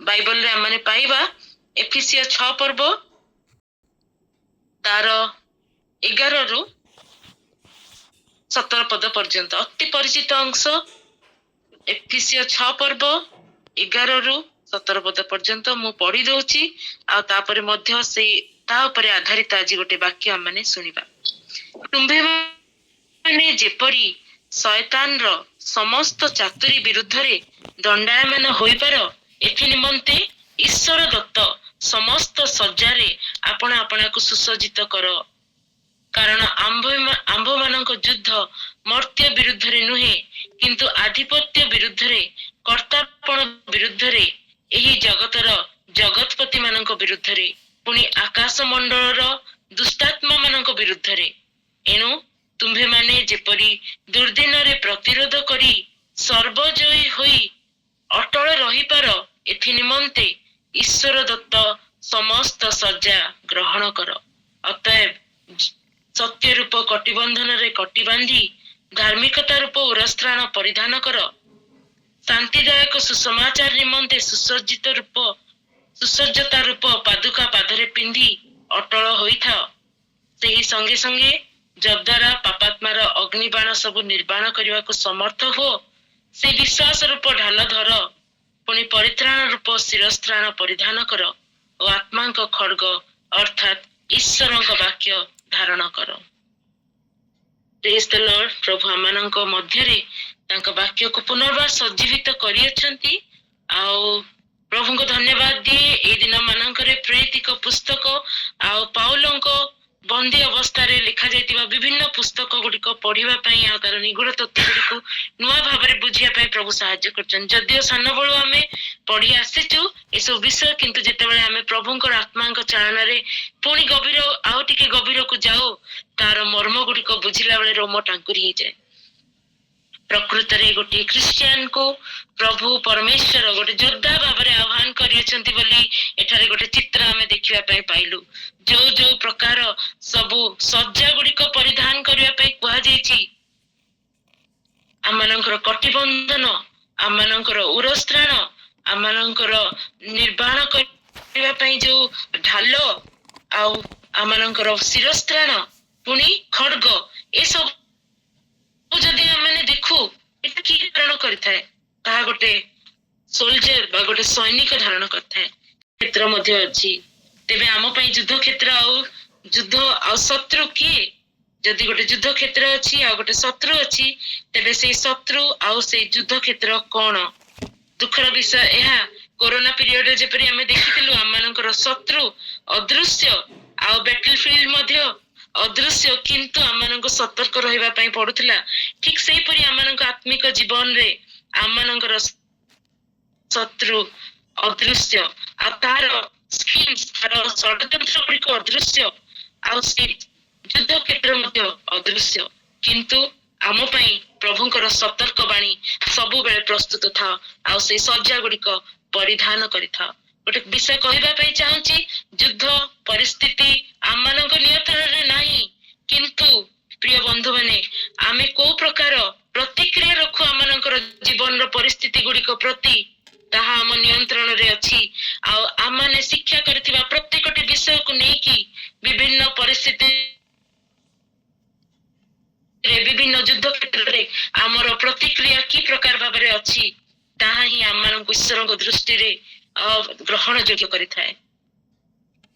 Bible रे आमने पाइबा एफिसिया 6 पर्व तार 11 रु 17 पद पर्यंत अति परिचित अंश। एफिसिया 6 पर्व 11 रु 17 पद पर्यंत मु पढ़ी दउची आ तापरे मध्य से ता उपरे आधारित आज गोटे वाक्य आमने सुनिबा। तुम्भे माने जेपरी शैतान रो समस्त चातुरी विरुद्ध रे दंडायमान होई पारो एथि निमंते ईश्वर दत्त समस्त सज्जारे आपण आपना को सुसज्जित करो, कारण आंभ मानक युद्ध मर्त्य विरुद्ध रे नुहे किंतु आधिपत्य विरुद्ध रे कर्तापण विरुद्ध रे एही जगतर जगतपति मानक विरुद्ध रे पुणी आकाश मंडल दुष्टात्मा मानक विरुद्ध रे। एणु तुम्भे माने जेपरी दुर्दिन रे प्रतिरोध करी सर्वजयी होई अटल रही पार एथि निमंते ईश्वर दत्त समस्त सज्जा ग्रहण कर। अतएव सत्य रूप कटिबंधन रे कटि बांधी धार्मिकता रूप उरस्त्राण परिधान कर। शांतिदायक सुसमाचार निमंते सुसज्जता रूप पादुका पादरे पिंधी अटल होई था। सेही संगे संगे जद्वारा पापात्मार अग्निबाण सब निर्वाण करने को समर्थ हो से विश्वास रूप ढाल धर, पुणी परित्राण रूप शिरस्त्राण परिधान कर और आत्मा खड्ग अर्थात ईश्वर वाक्य धारण कर। Praise the lord. प्रभु आमानक मध्यरे तांका वाक्य को पुनर्बार सजीवित करियछंती आउ प्रभु को धन्यवाद दिए। ए दिन मानकरे प्रेरित पुस्तक आउ पाउलंक बंदी अवस्था रे लिखा जाइतिबा विभिन्न पुस्तक गुड़िक पढ़िबा पई आ तार निगूढ़ तत्व गुड़िक नुआ भाबरे बुझिया पई प्रभु सहाय्य करछन। जदियो सान बळु आमे पढ़ी आसीचु ए सब विषय, किंतु जेतेबेले आमे प्रभुंकर आत्मांक चालना रे पुणी गभीर आउ टिके गभीर को जाओ तार मर्म गुड़िक बुझिला बेले रोम टांकुरी हो जाए। प्रकृत रे गोटे क्रिश्चियन को प्रभु परमेश्वर गोटे योद्धा भाव आह्वान करियछंती बोली एठारे गोटे चित्र आमे देखिबा पई पाइलु। जो जो प्रकार सबु सज्जा गुड़िक परिधान करिया पई कुहा जायछि, आमानकर कटिबंधन आमानकर उरस्त्राण आमानकर निर्वाण करिया पई जो ढाल आउ आमानकर शिरस्त्राण पुणी खड्ग ए सब जदि आमे देखु एटा की धारण करिथाय ताहा गोटे सोल्जर बा गोटे सैनिक धारण करथाय। क्षेत्र मध्य अछि तेबे आम पई युद्ध क्षेत्र आ शत्रु किए? जदि गोटे युद्ध क्षेत्र अछि आ गोटे शत्रु अछि तेबे से शत्रु आ से युद्ध क्षेत्र कोन? दुखर विषय एहा कोरोना पीरियड जेपरि आमे देखिथिलु आमानकर शत्रु अदृश्य आ बैटलफील्ड मध्य अदृश्य, किंतु आमाननको सतर्क रहिबा पई पडुथिला। ठीक सेही परि आमाननको आत्मिक जीवन रे आमानकर शत्रु अदृश्य आ तार स्कीम्स तार षड्यंत्र गुड़िक अदृश्य आ से युद्ध क्षेत्र मध्य अदृश्य, किंतु आम पई प्रभुंकर सतर्क बाणी सबु बेले प्रस्तुत था आ से सज्जा गुड़िक परिधान करिथा। गोटे विषय कहबा पई चाहूची, युद्ध परिस्थिति आमानक नियंत्रण रे नाही, किंतु प्रिय बंधु माने आमे को प्रकार प्रतिक्रिया रखु आमानकर जीवन रो परिस्थिति गुड़िक प्रति ताहा आम नियंत्रण रे अछि। आ आमाने शिक्षा करथिबा प्रत्येकटी विषय को नेकी विभिन्न परिस्थिति रे विभिन्न युद्ध क्षेत्र रे आमर प्रतिक्रिया की प्रकार भाबरे अछि ताहा ही आमानक ईश्वरक दृष्टि रे ग्रहण योग्य करिथाय।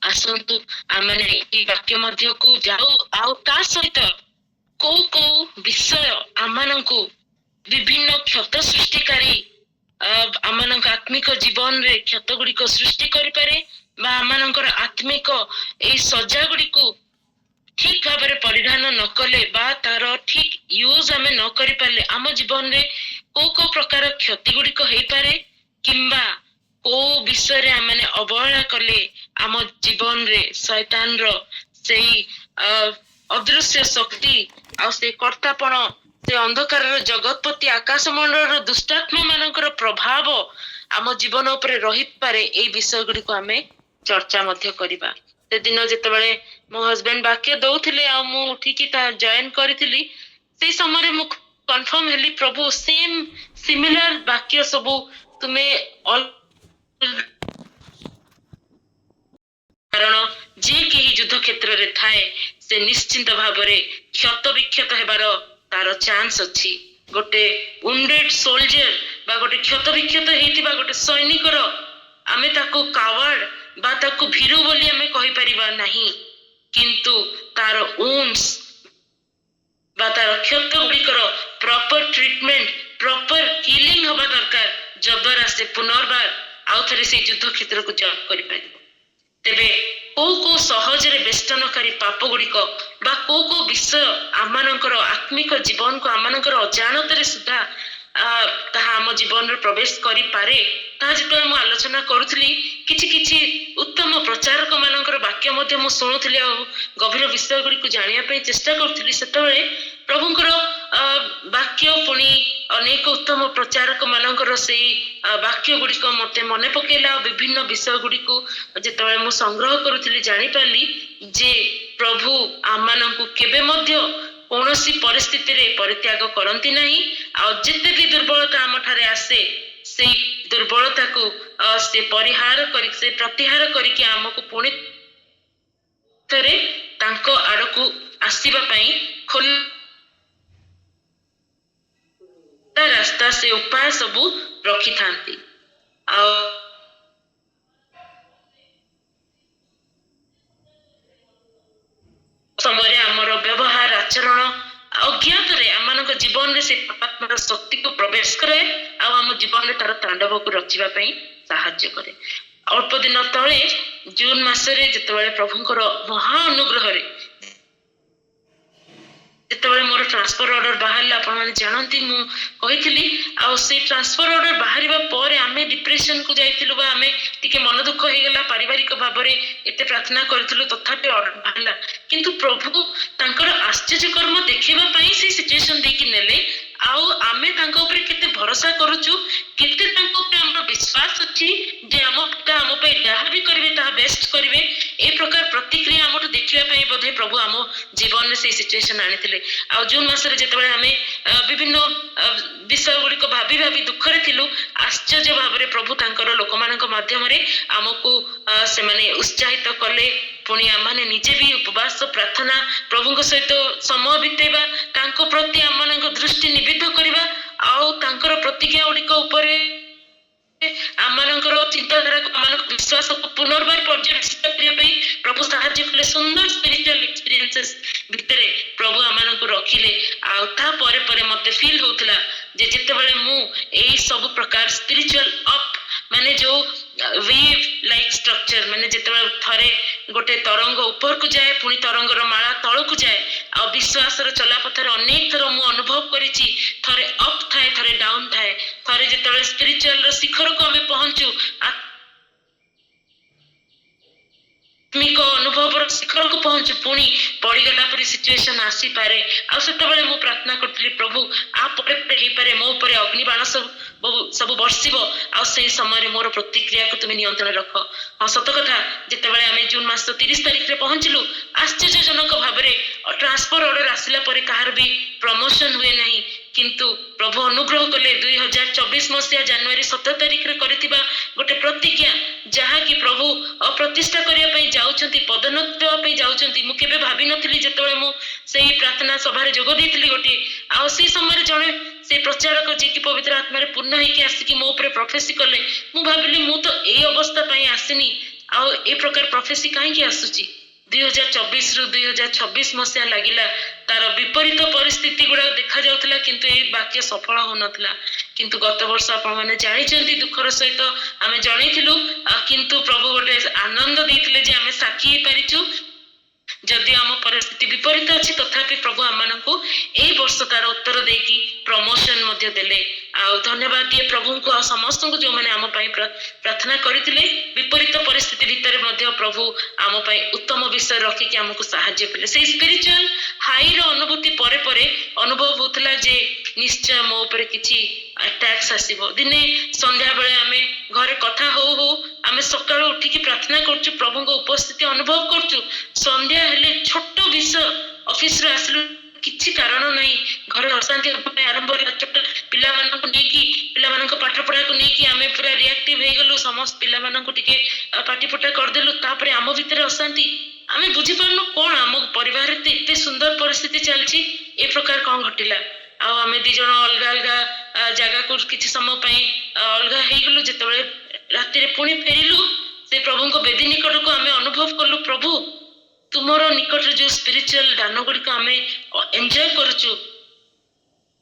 आसंतु आमने ई वाक्य मध्य को जाओ आउ ता सहित को विषय आमानकु विभिन्न क्षत सृष्टिकारी आमानक आत्मिक जीवन रे क्षत गुड़िक सृष्टि करि पारे बा आमानकर आत्मिक ए सज्जा गुड़िको ठीक भाबरे परिधान न कले बा तार ठीक यूज आमे न करि पाले आम जीवन रे को प्रकार क्षति गुड़िक हेई पारे, किंबा को विषय रे आमने अवहेला कले आम जीवन रे शैतान रो सेही अदृश्य शक्ति आ से कर्तापण से अंधकार जगतपति आकाश मंडल दुष्टात्मा मानकर प्रभाव आम जीवन उपरे रही पारे ए विषय गुड़ी को आमे चर्चा मध्य करिबा। से दिन जेतेबेले मो हस्बैंड वाक्य दउथिले आ मु उठिकी ता जॉइन करिथिली से समय मु कन्फर्म हेली प्रभु सेम सिमिलर वाक्य सबु तुमे युद्ध क्षेत्र रे थाए से निश्चिंत भावरे क्षत विक्षत हेबार तार चांस अछि। गोटे वुंडेड सोल्जर बा गोटे क्षत विक्षत हेतिबा गोटे सैनिकर आमे ताको कावर्ड बा ताको भीरु बोली आमे कहि परिबा नाही, किंतु तार वुंड्स बा तार क्षत गुड़िकर प्रॉपर ट्रीटमेंट प्रॉपर हीलिंग हवा दरकार जबरा से पुनर्बार आउ थरे से युद्ध क्षेत्र को जॉइन करि परिबो। तेबे को सहज रे बेष्टनकारी पाप गुड़िक बा को विषय आमानकर आत्मिक जीवन को आमानकर अजाणत सुधा ताहा आम जीवन रे प्रवेश करि पारे ताहा जेतबे मु आलोचना करूथली किछि किछि उत्तम प्रचारक मानकर वाक्य मध्ये मु सुनुथली आ गभीर विषय गुड़िक जानिया पई चेष्टा करूथली। सेतबेले प्रभुंकर वाक्य पुणी अनेक उत्तम प्रचारक मानकर सेई वाक्य गुड़िक मते मने पकेला। विभिन्न विषय गुड़िक जेतबेले मु संग्रह करूथली जानि पारली जे प्रभु आमानंकु केबे मध्ये कौनसी परिस्थिति रे परित्याग करती नहीं। आ जिते भी दुर्बलता आम ठारे आसे से दुर्बलता को से परिहार करी से प्रतिहार करके आमको पुणी थरे तांको आड़कू आसीबा पई खोला रास्ता से उपाय सबू रखी थांती। समय आमर व्यवहार आचरण अज्ञात रे आमानक जीवन रे से परमात्मार शक्ति को प्रवेश करे आम जीवन रे तार तांडव को रचिबा पई सहाय्य करे। अल्प दिन तले जून मासरे जेतेबेले प्रभुंकर महा अनुग्रह रे जेतेबेले मोर ट्रांसफर ऑर्डर बाहरला आपण माने जानंती मु कहितली आ से ट्रांसफर ऑर्डर बाहरिबा परे आमे डिप्रेशन को जाइतिलु बा आमे टिके मन दुख हे गेला पारिवारिक भाबरे एते प्रार्थना करथिलु तथापि ऑर्डर बाहरला किंतु प्रभु तांकर आश्चर्य कर्म देखिबा पई से सिचुएशन देखि नेले आउ आमे तांको ऊपर केते भरोसा करूछु केते तांको ऊपर हमर विश्वास अछि जे हम पिता हम पे जहा भी करबे ता बेस्ट करबे ए प्रकार प्रतिक्रिया हमटु देखिबा पई बोधे प्रभु हम जीवन में से सिचुएशन आनिथिले। आ जून मासरे जेतेबेले हमें विभिन्न विषय गुड़िक भाभी भाभी दुख रे थिलु आश्चर्य भावरे प्रभु तांकर लोक मानक माध्यम रे हमकु से माने उत्साहित कले। पुणी आमने निजे भी उपवास प्रार्थना प्रभु सहित समय बितेबा तांको प्रति आमनक दृष्टि निबिद्ध करबा आउ तांकर प्रतिज्ञा गुड़िक उपरे आमनकर चिंताधारा को आमनक विश्वास को पुनर्बार पर्यवेक्षित करिया पई प्रभु सहाय्य कले। सुंदर स्पिरिचुअल एक्सपीरियंसेस भितरे प्रभु आमनक रखिले आ ता परे परे मते फील होतला जे जेतेबेले मु एई सब प्रकार स्पिरिचुअल अप माने जो वेव लाइक स्ट्रक्चर माने जेतेबेले थरे गोटे तरंग ऊपर को जाए पुणी तरंगर माला तल को जाए आ विश्वास रो चला पथर अनेक थर मु अनुभव करिछि थरे अप थाए थरे डाउन थाए थरे जेतेबेले स्पिरिचुअल रो शिखर को हमें पहुंचू आत्मिक अनुभव शिखर को पहुंचू पुणी पड़ीगला पर सिचुएशन आसी पारे आ सेतेबेले मु प्रार्थना करथली प्रभु आ परे हे पारे मो परे अग्निबाण सब बर्षिब आ से समय मोर प्रतिक्रिया को तुम नियंत्रण रख। हाँ सत कथा जेतेबेले आमे जून मास 30 तारिख रे पहुंचलु आश्चर्यजनक भाबरे ट्रांसफर ऑर्डर आसिला परे कहार भी प्रमोशन हुए नहीं किंतु प्रभु अनुग्रह कले 2024 मसिया जनवरी 17 तारिख रे करथिबा गोटे प्रतिज्ञा जहा कि प्रभु अप्रतिष्ठा करिया पई जाउछंती पदोन्नति पई जाउछंती मु केबे भाबी नथिली जेतेबेले मु सेही प्रार्थना सभा रे जोग देथिली गोटे आ से समय जणे से प्रचारक जे कि पवित्र आत्मा रे पूर्ण हेकि आसिकी मो ऊपर प्रोफेसी कले मु भाबिली मु तो एई अवस्था पई आसिनी आ ए प्रकार प्रोफेसी काहे कि आसुची 2024 रु 2026 मसिया लागिला तार विपरीत परिस्थिति गुड़ा देखा जाउतला किंतु ए वाक्य सफल हो नथला किंतु गत वर्ष आपण माने जानि चंती दुखर सहित आमे जणैथिलु किंतु प्रभु गोटे आनंद दैथिले जे आमे साक्षी हे परिचु जदि आम परिस्थिति विपरीत अच्छी तथापि प्रभु आमको एई वर्ष तार उत्तर देकी प्रमोशन मध्य देले आ धन्यवाद दिए प्रभु को समस्त को जो माने आम पई प्रार्थना करथिले विपरीत परिस्थिति भितर मध्य प्रभु आम पई उत्तम विषय रखी कि हमको सहाय्य कले से स्पिरिचुअल हाई रो अनुभूति परे परे अनुभव होतला जे निश्चय मो ऊपर किछि अटैक्स आसीबो दिने संध्या बेले आमे घरे कथा हो आमे सकाळ उठी की प्रार्थना करछु प्रभु को उपस्थिति अनुभव करछु संध्या हेले छोट विषय ऑफिस रे आसलु किछि कारण नहीं घर अशांति आरंभ छोट पिला मानक नेकी पिला मानक पाठ पढ़ा को नेकी आमे पूरा रिएक्टिव हे गेलु समस्त पिला मानक टिके पाटी पुटा कर देलु तापरे आम भीतर अशांति आमे बुझी पारनु कोन आम परिवार रे एते सुंदर परिस्थिति चलची ए प्रकार कोन घटिला आ आमे दी जण अलगा अलगा जगह को किछि समय पई अलगा हे गेलु जेतबे राति रे पुणी फेरिलु से प्रभु को बेदी निकट को आमे अनुभव करलु प्रभु तुमरो निकट रे जो स्पिरिचुअल दान गुडी को आमे एन्जॉय करचु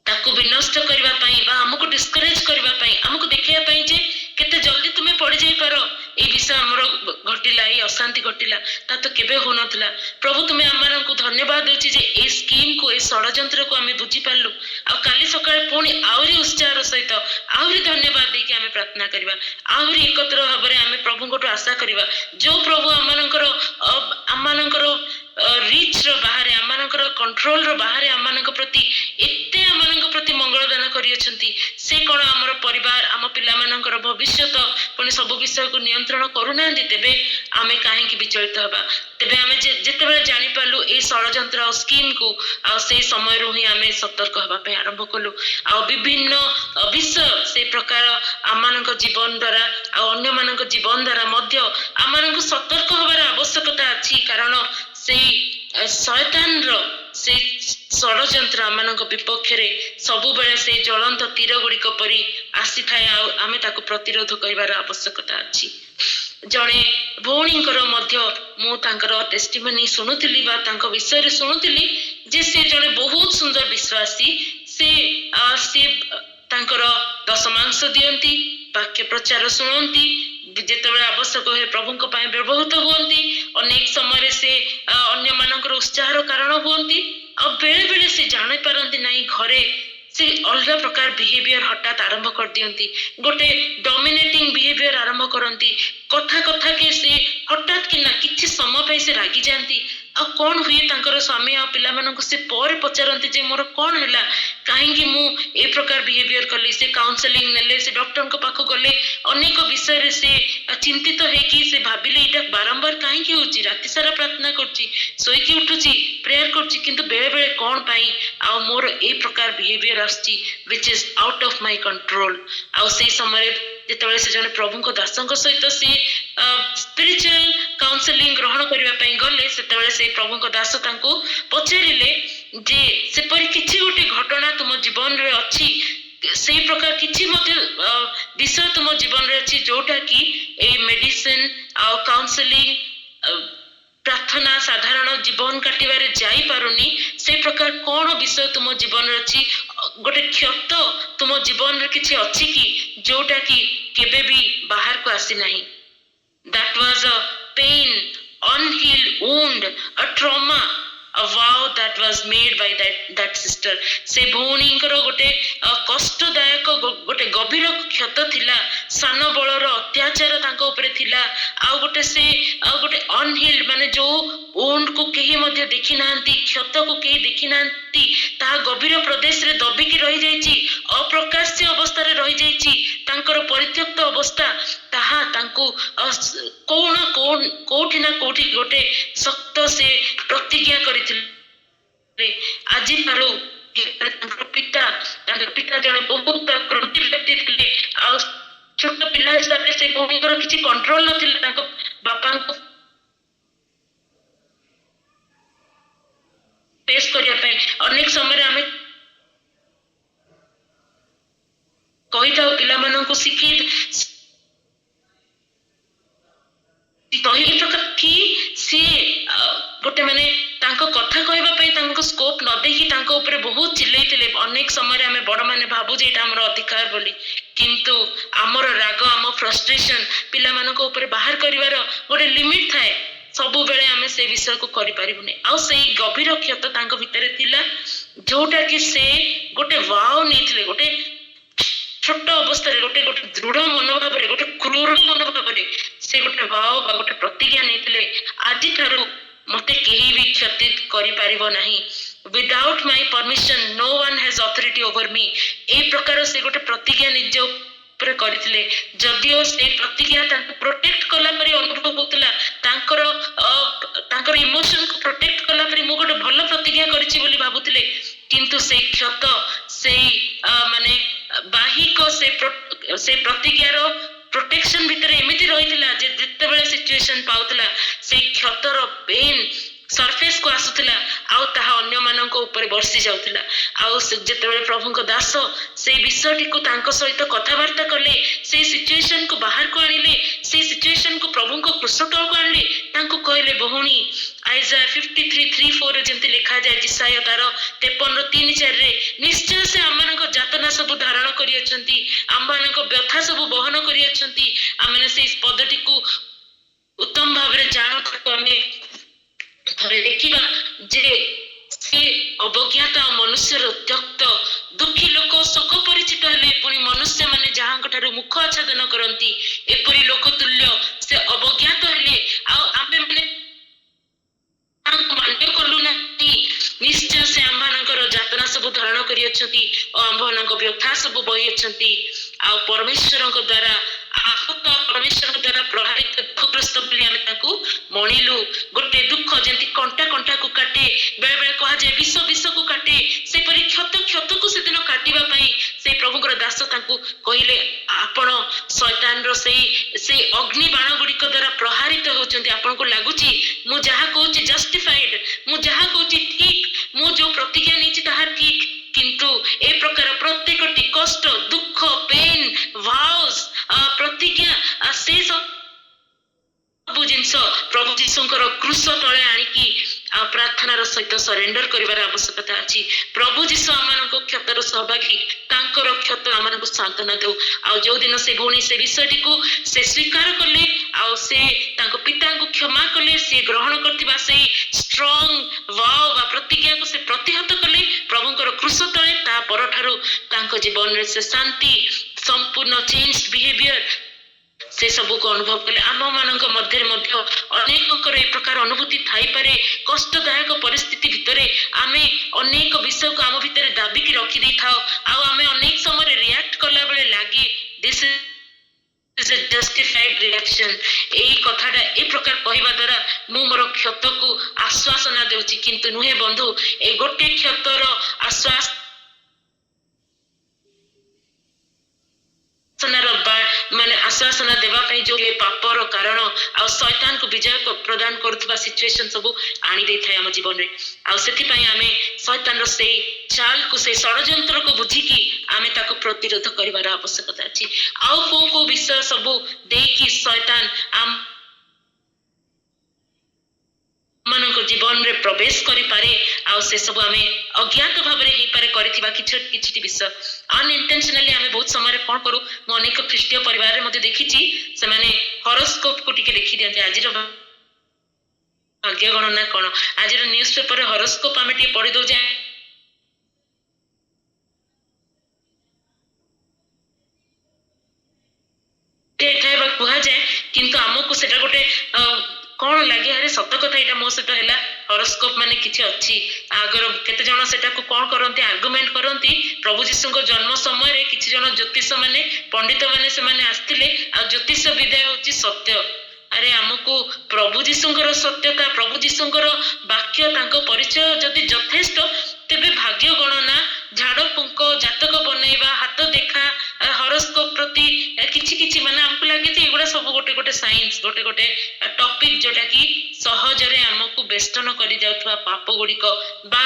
ताको विनष्ट करबा पई बा हमको डिस्करेज करबा पई हमको देखिया पई जे केते जल्दी तुम्हें पड़ जाई पारो ए विषय हमरो घटिला ए अशांति घटिला ता तो केबे हो नथला प्रभु तुम्हें हमन को धन्यवाद देछि जे ए स्कीम को ए षडयंत्र को हमें बुझी पारलु आ काली सकाळे पुणी आउरी उत्साह सहित आउरी धन्यवाद दे कि हमें प्रार्थना करबा आउरी एकत्र भाबरे हमें प्रभु को आशा करबा जो प्रभु हमनकर रीच रो बाहरे हमनकर कंट्रोल रो बाहरे हमनक प्रति एते हमनक प्रति मंगल दान करियछंती से कोन हमर परिवार हम पिला मानकर भविष्यत पुणी सब विषय को नियंत्रण करूना तेबे आमे काहे की विचलित हबा तेबे आमे जेते बेले जानि पालु ए षडयंत्र और स्कीम को आ से समय रो ही आमे सतर्क हबा पे आरंभ कलु आ विभिन्न विषय से प्रकार हमनक जीवन द्वारा आ अन्य मानक जीवन द्वारा मध्य हमनक सतर्क हबार आवश्यकता अछि कारण से शैतान रो से षडयंत्र आमनक विपक्ष रे सबु बेले से ज्वलंत तीर गुड़िक परी आसी थाए आमे ताको प्रतिरोध करिवार आवश्यकता अछि जणे भौणींकर मध्य मु तांकर टेस्टिमनी सुनुतिली बा तांको विषय रे सुनुतिली जे से जणे बहुत सुंदर विश्वासी से तांकर दशमांश दियंती वाक्य प्रचार सुनंती जेतेबेले आवश्यक हुए प्रभु व्यवहृत हुअंती अनेक समय से अन्य मानकर उत्साह कारण हुअंती आ बेले बेले से जानि पारंती नहीं घरे से अलग प्रकार बिहेवियर हठात आरंभ कर दियंती गोटे डोमिनेटिंग बिहेवियर आरंभ करंती कथा कथा के से हठात कि ना किछि समय पे से रागी जानती आ कौन हुए तांकर स्वामी आ पिला मानक से पर पचारंती जे मोर कौन हैला काहे कि मु ए प्रकार बिहेवियर करली से काउंसलिंग नेले से डॉक्टर को पाखो गले अनेक विषय रे से चिंतित है कि से भाबिले इटा बारंबार काहे कि होची राति सारा प्रार्थना करची सोई कि उठुची प्रेयर करची किंतु बेले बेले कौन पाई आ मोर ए प्रकार बिहेवियर आछची which is out of my control आ से समय जेतेबेले से जने प्रभु को दासंक सहित से स्पिरिचुअल काउंसलिंग ग्रहण करबा पई गले सेतेबेले से प्रभु को दास तांको पचारिले जे से परि किछि गोटे घटना तुम जीवन रे अछि से प्रकार किछि मते विषय तुम जीवन रे अछि जोटा कि ए मेडिसिन आ काउंसलिंग प्रार्थना साधारण जीवन काटिबारे जाई पारुनी से प्रकार कौन विषय तुम जीवन रे अछि गोटे क्षत तुम जीवन रे किछि अछि कि जोटा कि केबे भी बाहर को आसी नाही that was a pain unhealed wound a trauma a vow that was made by that sister से भौणींकर गोटे कष्टदायक गोटे गभीर क्षत थिला सान बलर अत्याचार तांको ऊपर थिला आ गोटे से गोटे अनहील्ड माने जो वुंड को केही मध्ये देखि नांती क्षत को केही देखि नांती ता गभीर प्रदेश रे दबिकी रहि जाईची अप्रकाश्य अवस्था रे रहि जाईची तांकर परित्यक्त अवस्था ताहा तांको कोठी ना कोठी गोटे सक्त से प्रतिज्ञा करिथिले आजि पारो पिता जने बहुत क्रोधी व्यक्ति थिले आ छोट पिला हिसाब से भौणीकर किछि कंट्रोल नथिले तांको बापा को फेस करिया पे अनेक समय आमे कहि थाउ पिला मानन को शिखी गोटे माने तांको कथा कहबा पई तांको स्कोप न देखि तांको ऊपर बहुत चिल्लैतिले अनेक समय आमे बड़ माने भाबु जे एटा हमर अधिकार बोली किंतु हमर राग हम फ्रस्ट्रेशन पिला मानको ऊपर बाहर करिवार गोटे लिमिट थाए सबु बेले आमे से विषय को करि परिबुने आ से गभीर क्षत तांको भितरे थिला जोटा कि से गोटे वाव नेथिले गोटे छोट अवस्था गोटे गोटे दृढ़ मनोभाव गोटे क्रूर मनोभाव से गोटे भाव बा गोटे प्रतिज्ञा नेथिले आज ठारू मते केही भी क्षति करि पारिबो नाही without my permission no one has authority over me ए प्रकार से गोटे प्रतिज्ञा निज ऊपर करथिले जदियो से प्रतिज्ञा तांको प्रोटेक्ट कला परि अनुभव होतला तांकर इमोशन को प्रोटेक्ट कला परि मु गोटे भलो प्रतिज्ञा करिछि बोली भाबुतिले किंतु से क्षत से माने बाहिक से प्रतिज्ञार प्रोटेक्शन भितर एमिति रहितला जे जेतेबेले सिचुएशन पाउतला से କ୍ଷତର ପେନ୍ सरफेस को आसुला आउ ताहा अन्य मानक ऊपर बर्षि जाउथिला आउ जेतेबेले प्रभुଙ୍କ दास से विषयटी को तांको सहित कथावार्ता कले से सिचुएशन को बाहर को आनिले से सिचुएशन को प्रभुଙ୍କ क्रूस तल को आनिले तांको कहले बहुणी आइजा 53:3-4 रे जेंति लिखा जाय जिसाया तार 53:3-4 रे निश्चय से आमनक जातना सब धारण करि अछंती आमनक व्यथा सब बहन करि अछंती आमने से इस पदटी को उत्तम भाव रे जानो ताको हमें थरे देखिबा जे से अवज्ञाता मनुष्यर त्यक्त दुखी लोक शोक परिचित हेले पुणी मनुष्य माने जहां ठारू मुख आच्छादन करती एपरी लोक तुल्य से अवज्ञात हेले आमे माने मान्य कलु नाती निश्चय से आम्भनकर जातना सब धारण करि अछंती और आम्भनक व्यथा सब बही अछंती आ परमेश्वरक द्वारा आहत परमेश्वर द्वारा प्रभावित दुखग्रस्त बोली आमे ताकू मणिलु गोटे दुख जेंति कंटा कंटा को काटे बेले बेले कहा जाय विष विष को काटे से परि क्षत क्षत को से दिन काटिबा पई से प्रभुकर दास ताकू कहिले आपण शैतान रो से अग्नि बाण गुडिक द्वारा प्रहारित होचंती आपण को लागुची मु जहा कहूची जस्टिफाइड मु जहा कहूची ठीक मु जो प्रतिज्ञा नीची ताहा ठीक किंतु ए प्रकार प्रत्येक टी कष्ट दुख पेन वाउस प्रतिज्ञा से सब जिनस प्रभु जीशुंकर क्रूस तले आनिकी प्रार्थनार सहित सरेंडर करिवार आवश्यकता अछि प्रभु जीशु आमानक क्षतर सहभागी तांकर क्षत आमानक सांत्वना देउ आ जो दिन से भौणी से विषयटी को से स्वीकार कले आ से तांको पिता को क्षमा कले से ग्रहण करथिबा से स्ट्रांग वाव वा प्रतिज्ञा को से प्रतिहत कले प्रभुंकर क्रूस तले ता परठारु तांको जीवन रे से शांति संपूर्ण चेंज बिहेवियर से सब को अनुभव कले आम मानक मध्य अनेक ए प्रकार अनुभूति थाई पारे कष्टदायक परिस्थिति भितरे आमे अनेक विषय को आम भितर दाबिकी रखी दे था आमे अनेक समय रिएक्ट कला बेले लागे this is a justified reaction एई कथाटा ए प्रकार कहवा द्वारा मु मोर क्षत को आश्वासना देउची किंतु नुहे बंधु ए गोटे क्षतर आश्वास माने आश्वासना देवा जो ये पापर कारण आ शैतान को विजय को प्रदान करुवा सिचुएशन सब आनी दे थाए आम जीवन रे आ सेति पई आमे शैतान रो से चाल को से षडयंत्र को बुझी की आमे ताको प्रतिरोध करिवार आवश्यकता अछि आ को विषय सब दे की शैतान आम मानक जीवन रे प्रवेश करि पारे आ से सब आमे अज्ञात भाव रे हे पारे करथिबा किछि विषय अनइंटेंशनली आमे बहुत समय रे कोन करू म अनेक ख्रीष्टीय परिवार रे मध्ये देखिछि से माने हॉरोस्कोप को टिके देखि दियते आज रो भाग्य गणना कोन आज रो न्यूज़पेपर रे हॉरोस्कोप आमे टिके पढि दउ जाय एठाइबा कुहा जाय किंतु हमकु सेटा गोटे कौन लगे अरे सत कथा एटा मो सहित हैला हॉरोस्कोप माने किछि अछि आगर केते जण सेटा को कोन करंती आर्गुमेंट करंती प्रभु जीशु को जन्म समय रे किछि जण ज्योतिष माने पंडित माने से माने आस्थिले आ ज्योतिष विद्या होछि सत्य अरे हमको प्रभु जीशुंकर सत्यता प्रभु जीशुंकर वाक्य तांको परिचय जदि यथेष्ट तेबे भाग्य गणना झाड़ फुंक जातक बनैबा हाथ देखा हॉरोस्कोप प्रति किछि किछि माने हमको लागे जे एगुडा सब गोटे गोटे साइंस गोटे गोटे टॉपिक जोटा कि सहज रे हमको बेष्टन करि जाउथवा पाप गुडिक बा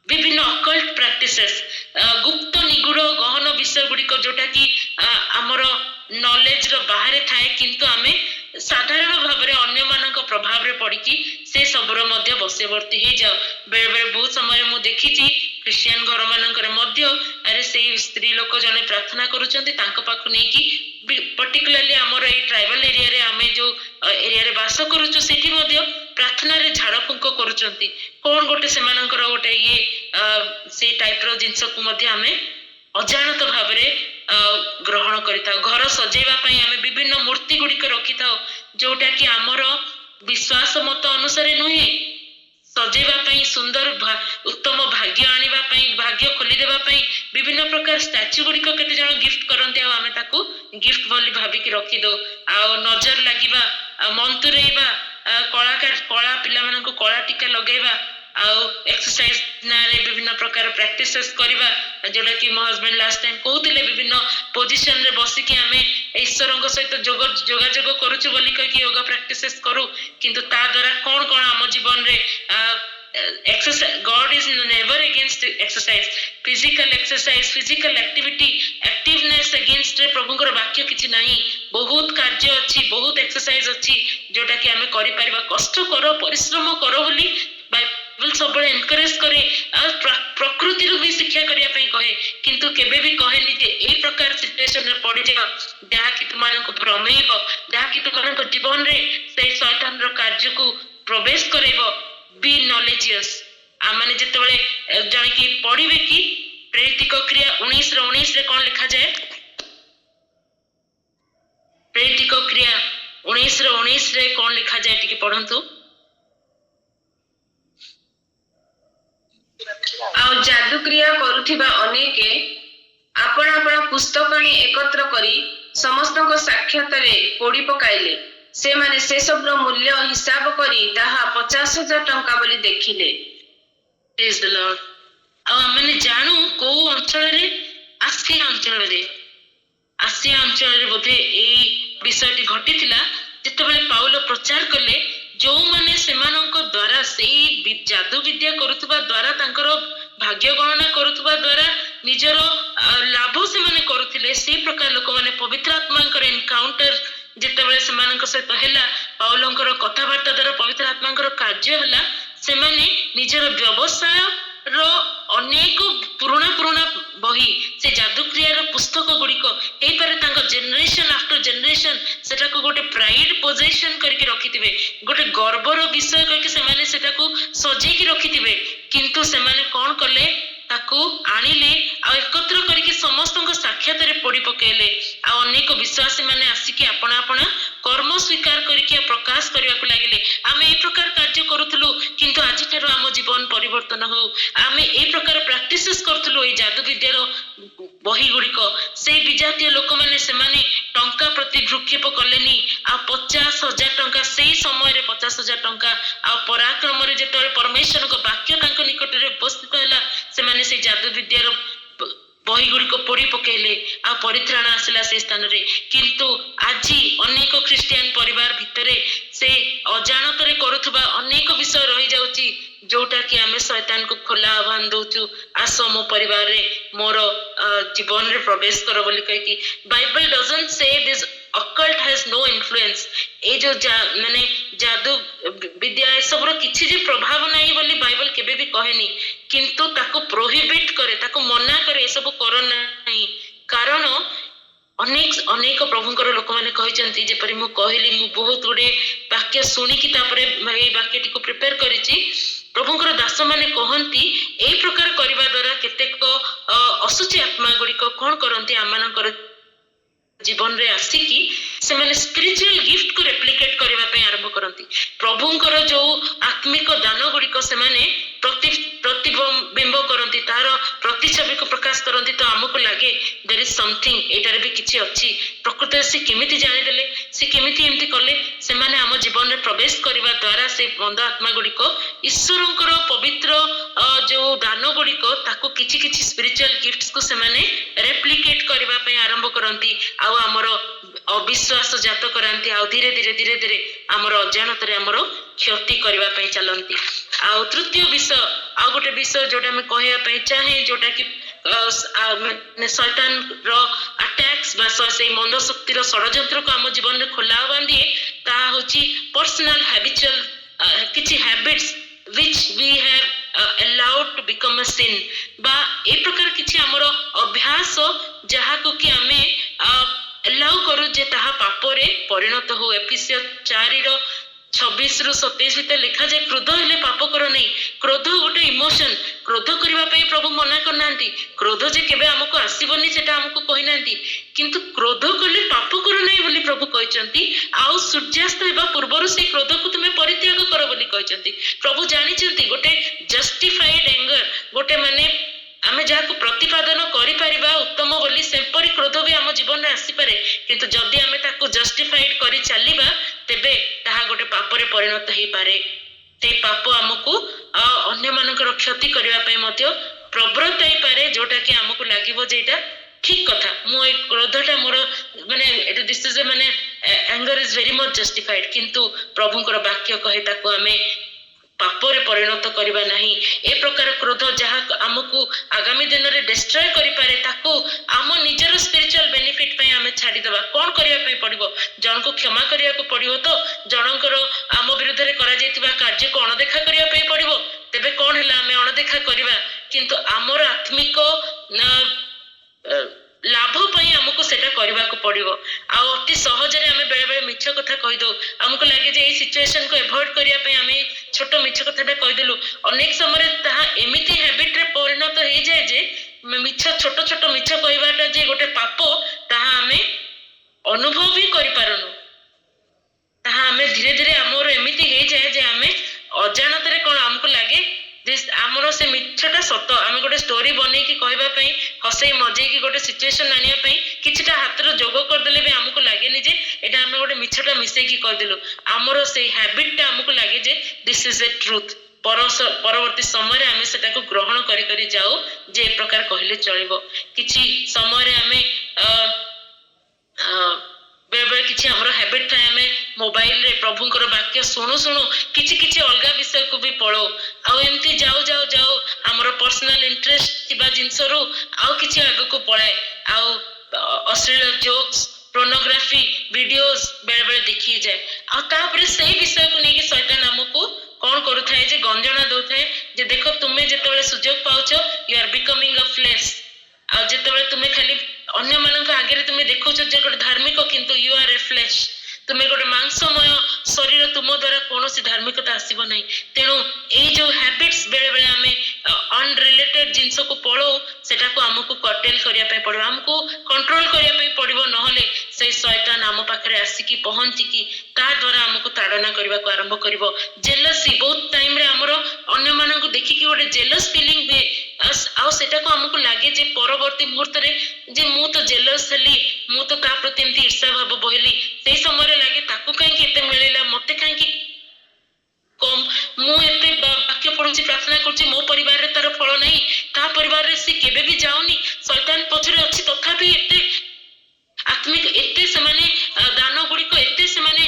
विभिन्न अकल्ट प्रैक्टिसेस गुप्त निगूढ़ गहन विषय गुडिक जोटा कि हमर नॉलेज रो बाहर थाए किंतु आमे साधारण भाव रे अन्य मानक प्रभाव रे पड़ी कि से सबरो मध्य बसेवर्ती हे जाओ बेले बेले बहुत समय मु देखिछि क्रिश्चियन घर मानकर मध्य अरे से स्त्री लोक जने प्रार्थना करूचंती तांको पाखु नै कि पर्टिकुलरली हमर ए ट्राइबल एरिया रे आमे जो एरिया रे वास करूचो सेठी मध्य प्रार्थना रे झाड़ फुंक करूचंती कोन गोटे से मानकर गोटे ये से टाइप रो जिंस को मध्य आमे अजानत भाव रे ग्रहण करिता घर सजेवा पई आमे विभिन्न मूर्ति गुडिक रखिता जोटा कि हमर विश्वास मत अनुसार नुहे सजेवा पई सुंदर उत्तम भाग्य आनिबा पई भाग्य खोली देबा पई विभिन्न प्रकार स्टैच्यू गुडिक केते जण गिफ्ट करंते आ आमे ताकू गिफ्ट बोली भाबी कि रखि दो आ नजर लागिबा मंतुरेबा कला पिला मानको कला टीका लगेबा आउ एक्सरसाइज नारे विभिन्न प्रकार प्रैक्टिसेस करबा जोटा कि मो हस्बैंड लास्ट टाइम कहउतिले विभिन्न पोजीशन रे बसी कि हमें ଈଶ୍ୱରଙ୍କ ସହିତ ଯୋଗାଯୋଗ କରୁଛୁ ବୋଲି କହିକି ୟୋଗା ପ୍ରାକ୍ଟିସେସ୍ କରୁ, କିନ୍ତୁ ତା ଦ୍ୱାରା କ'ଣ କ'ଣ ଆମ ଜୀବନରେ exercise. God is never against exercise. Physical exercise, physical activity, activeness against प्रभुଙ୍କର ବାକ୍ୟ କିଛି ନାହିଁ। ବହୁତ କାର୍ଯ୍ୟ ଅଛି, ବହୁତ exercise ଅଛି ଯୋଉଟା କି ଆମେ କରିପାରିବା। କଷ୍ଟ କର, ପରିଶ୍ରମ କର ବୋଲି ବାଇବଲ ସବୁବେଳେ ଏନକରେଜ କରେ, ଆଉ ପ୍ରକୃତିରୁ ବି ଶିକ୍ଷା କରିବା ପାଇଁ କହେ, କିନ୍ତୁ କେବେ ବି କହେନି ଯେ ଏଇ ପ୍ରକାର ସିଚୁଏସନରେ ପଡିଯିବ ଯାହାକି ତୁମମାନଙ୍କୁ ଭ୍ରମେଇବ, ଯାହାକି ତୁମମାନଙ୍କ ଜୀବନରେ ସେଇ ଶୈତାନର କାର୍ଯ୍ୟକୁ ପ୍ରବେଶ କରେଇବ। Be knowledgeous. आमाने जेतेबेले जणे कि पढ़िबे कि प्रेरितिक क्रिया 19 रे कोन लिखा जाए? प्रेरितिक क्रिया 19 रे कोन लिखा जाए टिके पढंतु। आ जादू क्रिया करुथिबा अनेके आपण आपण पुस्तकाणी एकत्र करी समस्त को साक्षातरे पोड़ी पकाइले। से माने से सब मूल्य हिसाब करी ताहा 50,000 टंका बोली देखिले। Praise the Lord. आ माने जानू को अंचल रे आसिया अंचल रे बोधे एई विषयटी घटिथिला जेतेबेले पाउल प्रचार कले, जो माने सेमानंक द्वारा सेई जादू विद्या करुथबा द्वारा तांकर भाग्य गणना करुथबा द्वारा निजर लाभ से माने करुथिले, से प्रकार लोक माने पवित्र आत्मांकर एनकाउंटर जेतेबेले सेमानंक सहित हैला, पाउलंकर कथाबार्ता द्वारा पवित्र आत्मांकर कार्य हैला, से माने निजर व्यवसाय रो अनेक पुराना बही से जादू क्रियार पुस्तक गुड़िक एपारे तांको जनरेशन आफ्टर जनरेशन सेटा को गोटे प्राइड पोजेशन करके रखिथिबे, गोटे गर्वर विषय करके से माने सेटा को सजेई की रखिथिबे, किंतु से माने कोन कले ताकू आनिले आ एकत्र करके समस्त साक्षात पोड़ी पकेले। आ अनेक विश्वासी माने आसिकी अपना अपना कर्म स्वीकार करके प्रकाश करने को लगिले। आमे ए प्रकार कार्य करूथलु, किंतु आज ठारो आम जीवन परिवर्तन हो। आमे ए प्रकार प्रैक्टिसेस करथलु ए जादू विद्यार बही गुड़िक, से विजातीय लोक माने से माने टंका प्रति भ्रुक्षेप कलेनी। आ 50,000 टंका से समय 50,000 टंका आ पराक्रम रे जेतले परमेश्वर को वाक्य तांको निकट रे उपस्थित हैला, से माने से जादू विद्यार बही गुड़िक पोड़ी पकेले आ परित्राण आसला से स्थान रे। किंतु आज अनेक ख्रिस्टियन परिवार भितरे से अजाणत रे करुथबा अनेक विषय रही जाउची, जोटा कि आमे शैतान को खोला आह्वान दउचु, आस मो परिवार रे मोर जीवन रे प्रवेश कर बोली कहि कि Bible doesn't say this occult has no influence। ए जो माने जादू विद्या सब रो किछि जे प्रभाव नाही बोली बाइबल केबे भी कहेनी, किंतु ताको प्रोहिबिट करे, ताको मना करे, ए सब कर नाही। कारण अनेक प्रभुंकर लोक माने कहिसंती, जेपरि मु कहली मु बहुत गुडे वाक्य सुनी कि तापरे ए वाक्यटी को प्रिपेयर करिछि। प्रभुंकर दास माने कहंती ए प्रकार करिवा द्वारा केतेक असुचि आत्मा गुड़िक कोन करंती आमानकर जीवन रे आसिकी से माने स्पिरिचुअल गिफ्ट को रेप्लिकेट करबा पे आरंभ करंती। प्रभुंकर जो आत्मिक दान गुड़िक से माने प्रतिबिंब करंती, तार प्रतिछवि को प्रकाश करंती। तो हमको लागे देयर इज समथिंग, एटारे भी किछि अछि। प्रकृति से केमिति जानि देले, से केमिति एमति करले, से माने हम जीवन रे प्रवेश करबा द्वारा से बंद आत्मा गुड़िक ईश्वरंकर पवित्र जो दान गुड़िक ताको किछि किछि स्पिरिचुअल गिफ्ट्स को से माने रेप्लिकेट करबा पे आरंभ करंती। आउ हमर अविश्वास जात करांती, आउ धीरे धीरे हमर अज्ञानत रे हमर क्षति करबा पे चलंती। आउ तृतीय विषय आउ गोटे विषय जोटा मैं कहया पे चाहे, जोटा कि शैतान रो अटैक्स बा से मंद शक्ति रो षडयंत्र को हम जीवन रे खोला आह्वान दिए, ता होची पर्सनल हैबिचुअल किछि habits which we have allowed to become a sin। बा ए प्रकार किछि हमर अभ्यास जहा को कि हमें allow करू जे ताहा पाप रे परिणत हो। एफिसियो 4:26-27 भीतर लिखा जाए, क्रोध हेले पाप करो नहीं। क्रोध गोटे इमोशन, क्रोध करबा पे प्रभु मना करनांती। क्रोध जे केबे हमको आसीबनी सेटा हमको कहि नांती, किंतु क्रोध करले पाप करो नहीं बोली प्रभु कहचंती। आउ सूर्यास्त हेबा पूर्वरु से क्रोध को तुमे परित्याग करो बोली कहचंती। प्रभु जानिचंती गोटे जस्टिफाइड एंगर, गोटे माने आमे जाको प्रतिपादन करि परिबा उत्तम बोली सेपरि क्रोध भी हम जीवन में आसी पारे, किंतु जदि आमे ताको जस्टिफाइड करि चलिबा तेबे ताहा गोटे पाप रे परिणत हेई पारे। ते पाप हमको अन्य मानकर क्षति करबा पय मध्य प्रवृत्त हेई पारे, जोटा कि हमको लागिबो जेटा ठीक कथा मो ए क्रोधटा मोर माने इट दिस इज माने anger is very much justified किंतु प्रभुंकर वाक्य कहे ताको आमे पापरे परिणत करबा नहीं ए प्रकार क्रोध जहा हमकु आगामी दिन रे डिस्ट्रॉय करि पारे ताको आम निजर स्पिरिचुअल बेनिफिट पय आमे छाडी दबा कोन करिया पय पड़िबो जन को क्षमा करिया को पड़िबो तो जनकर आम विरुद्ध रे करा जेतिबा कार्य को अणदेखा करिया पय पड़िबो तेबे कोन हैला आमे अणदेखा करबा किंतु आमर आत्मिक लाभ पई हमको सेटा करबा को पड़िबो आ अति सहज रे हमें बेले बेले मिछ कथा कहि दो हमको लागे जे ए सिचुएशन को अवॉइड करिया पे हमें छोटो मिछ कथाटा कहि देलु अनेक समय ताहा एमिति हैबिट रे परिणत हे जाय जे मिछ छोटो छोटो मिछ कहबाटा जे गोटे पाप ताहा हमें अनुभव भी करि पारनु ताहा हमें धीरे धीरे हमर एमिति हे जाय जे हमें अजाणत रे कोन हमको लागे दिस आमर से मिछटा सत आमे गोटे स्टोरी बनै की कहबा पई हसै मजे की गोटे सिचुएशन आनिया पई किछटा हातर जोग कर देले भी हमको लागे नि जे एटा आमे गोटे मिछटा मिसै की कर देलु आमर से हैबिट टा हमको लागे जे दिस इज ए ट्रुथ परवर्ती समय आमे सेटा को ग्रहण करी करी जाऊ जे प्रकार कहले चलिबो किछि समय रे आमे बेले बेले किछि हमर हैबिट थाए आमे मोबाइल रे प्रभुंकर वाक्य सुनु सुनु किछि किछि अलगा विषय को भी पढ़ो आ एमती जाऊ जाऊ जाऊ हमर पर्सनल इंटरेस्ट थिबा जिंसरु आ किछि आगो को पळाए आ अश्लील जोक्स पोर्नोग्राफी वीडियोस बेले बेले देखि जाए आ तापरे सेही विषय को नेकी शैतान हमको कोन करूथाय जे गंजना दोथाय जे देखो तुमे जेतेबेले सुयोग पाउछो you are becoming a flesh आ जेतेबेले तुमे खाली अन्य मानक आगे तुमे देखो जे गोटे धार्मिक किंतु यू आर ए फ्लेश तुमे गोटे मांसमय शरीर तुम द्वारा कौन धार्मिकता आसब ना तेणु यो हैबिट्स बेले बेले आम अनरिलेटेड जिनस को पढ़ो सेटा को आमको कर्टेल करने पड़ो आमको कंट्रोल करने पड़ो नहले से शैतान आम पाखे आसिकी पहुंचिकी ता द्वारा आमको ताड़ना करने को आरंभ कर जेलसी बहुत टाइम रे आमर अन्य मानक देखिकी गोटे जेलस फीलिंग हुए आटा को आमको लगे जे परवर्ती मुहूर्त रे जे मु तो जेलस हेली मु तो ता प्रति एमती ईर्षा भाव बहली से समय लगे ताकू कहीं एते मिलला मते कहीं कम मु एते वाक्य पढ़ुची प्रार्थना करची मो परिवार रे तार फल नहीं ता परिवार रे से केबे भी जाउनी शैतान पछरे अछि तथापि एते आत्मिक एते से माने दान गुडी को एते से माने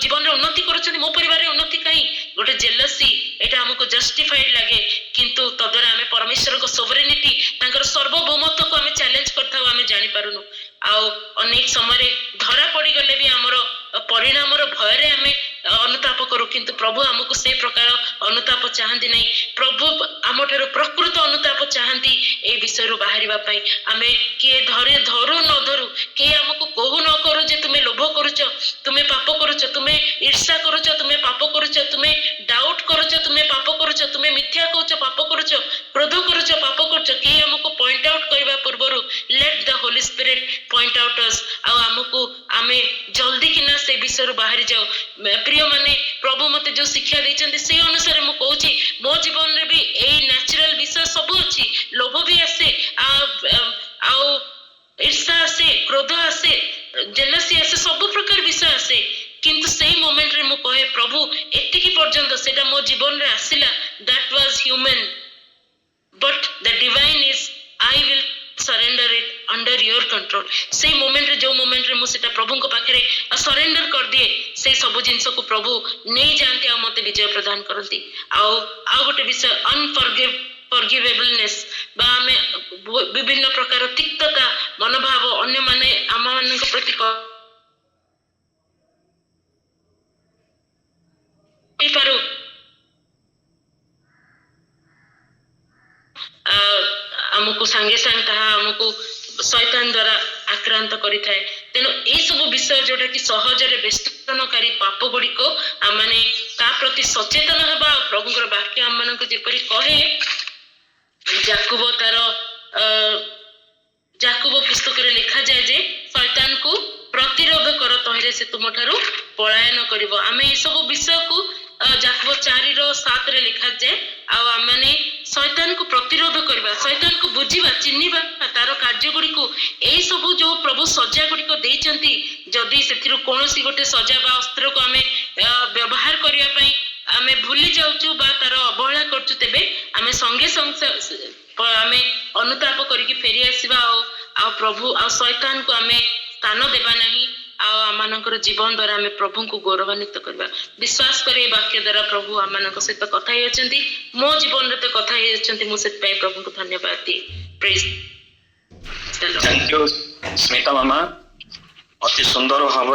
जीवन रे उन्नति करछन मो परिवार रे उन्नति कहीं गोटे जेलसी एटा हमको जस्टिफाइड लगे किंतु तद्वारा आमे परमेश्वर को सोवरेनिटी तांकर सर्वभौमत्व को आमे चैलेंज करथाउ आमे जानि पारुनु आउ अनेक समय धरा पड़ी गले भी हमर परिणाम भय रे आमे अनुताप करू किंतु प्रभु हमको से प्रकार अनुताप चाहती नहीं प्रभु आम ठार प्रकृत अनुताप चाहती ए विषय बाहर आमे किए धरे धरू न धरू किए आमको कहू न करू जे तुम्हें लोभ करुच तुम्हें पाप करुच तुम्हें ईर्षा करुच तुम्हें पाप करुच तुम्हें डाउट करुच तुम्हें पाप करुच तुम्हें मिथ्या कहूच पाप करुच क्रोध करुच पाप करुच किए आमको पॉइंट आउट करने पूर्व let the holy spirit point out us आमको आमे जल्दी किना से विषय बाहर जाओ प्रिय माने प्रभु मते जो शिक्षा देचंती से अनुसार मु कहूची मो जीवन रे भी ए नेचुरल विषय सब अछि लोभ भी आसे आ ईर्षा आसे क्रोध आसे जेलसी आसे सब प्रकार विषय आसे किंतु सेही मोमेंट रे मु कहे प्रभु एतिकी पर्यंत सेटा मो जीवन रे आसिला that was human but the divine is I will surrender it under your control से मोमेंट रे जो मोमेंट रे मु सेटा प्रभु को पाखे सरेंडर कर दिए से सब जिनस को प्रभु नहीं जानते आ मते विजय प्रदान करती आ गोटे विषय फॉरगिवेबलनेस बा हमें विभिन्न प्रकार तिक्तता मनोभाव अन्य माने आम मान प्रति पारो आमको सांगे सांग ताहा आमको शैतान द्वारा आक्रांत करि थाए तेनो ए सब विषय जोटा कि सहज रे बेस्तनकारी पाप गुडी को आमाने ता प्रति सचेतन हेबा प्रभुकर वाक्य आम मानक जेपरि कहे याकूब तार याकूब पुस्तक रे लिखा जाय जे शैतान को प्रतिरोध कर तहिरे से तुम ठारू पलायन करिवो आमे ए सब विषय को याकूब 4:7 रे लिखा जाय आ आमाने शैतान को प्रतिरोध करबा शैतान को बुझीबा चिन्हिबा तार कार्य गुडी को ए सब जो प्रभु सजा गुडी को देचंती जदी सेथिरु कोनोसी गोटे सजा बा अस्त्र को आमे व्यवहार करिया पई आमे भूली जाउचु बा तार अवहेला करचु तेबे आमे संगे संगे आमे अनुताप करिकि फेरी आसीबा आ प्रभु आ शैतान को आमे स्थान देबा नहीं आमर जीवन द्वारा आम प्रभु को गौरवान्वित करवा विश्वास करे वाक्य द्वारा प्रभु आम सहित कथा ही मो जीवन रे तो कथा ही मुझे प्रभु को धन्यवाद दिए praise the lord. Thank you Smita मामा अति सुंदर भाव